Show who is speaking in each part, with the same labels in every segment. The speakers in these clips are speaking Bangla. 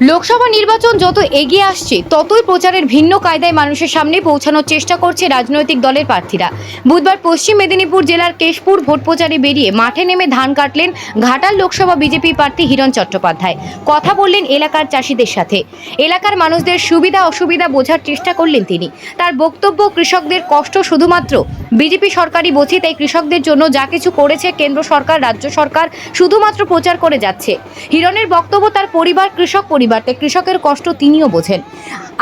Speaker 1: লোকসভা নির্বাচন যত এগিয়ে আসছে ততই প্রচারের ভিন্ন কায়দায় মানুষের সামনে পৌঁছানোর চেষ্টা করছে রাজনৈতিক দলের প্রার্থীরা। বুধবার পশ্চিম মেদিনীপুর জেলার কেশপুর ভোট প্রচারে বেরিয়ে মাঠে নেমে ধান কাটলেন ঘাটাল লোকসভা বিজেপি প্রার্থী হিরণ চট্টোপাধ্যায়। কথা বললেন এলাকার চাষিদের সাথে, এলাকার মানুষদের সুবিধা অসুবিধা বোঝার চেষ্টা করলেন তিনি। তার বক্তব্য, কৃষকদের কষ্ট শুধুমাত্র বিজেপি সরকারই বোঝে, তাই কৃষকদের জন্য যা কিছু করেছে কেন্দ্র সরকার, রাজ্য সরকার শুধুমাত্র প্রচার করে যাচ্ছে। হিরণের বক্তব্য, তার পরিবার কৃষক পরিবার, তাই কৃষকের কষ্ট তিনিও বোঝেন।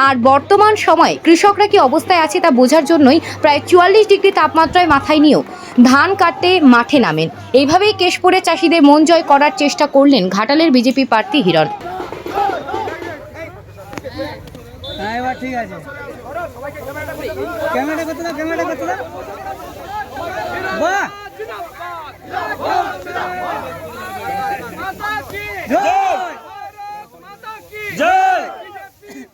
Speaker 1: আর বর্তমান সময়ে কৃষকরা কি অবস্থায় আছে তা বোঝার জন্যই প্রায় 44 ডিগ্রি তাপমাত্রায় মাথায় নিয়েও ধান কাটতে মাঠে নামেন। এইভাবেই কেশপুরের চাষিদের মন জয় করার চেষ্টা করলেন ঘাটালের বিজেপি প্রার্থী হিরণ।
Speaker 2: ঠিক আছে, ক্যামেরা করতে দাও, ক্যামেরা করতে দাও। বাহ, জয়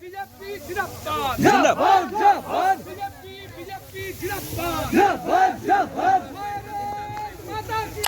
Speaker 2: বিজেপি জিন্দাবাদ, জিন্দাবাদ বিজেপি জিন্দাবাদ, জিন্দাবাদ মাতা কি।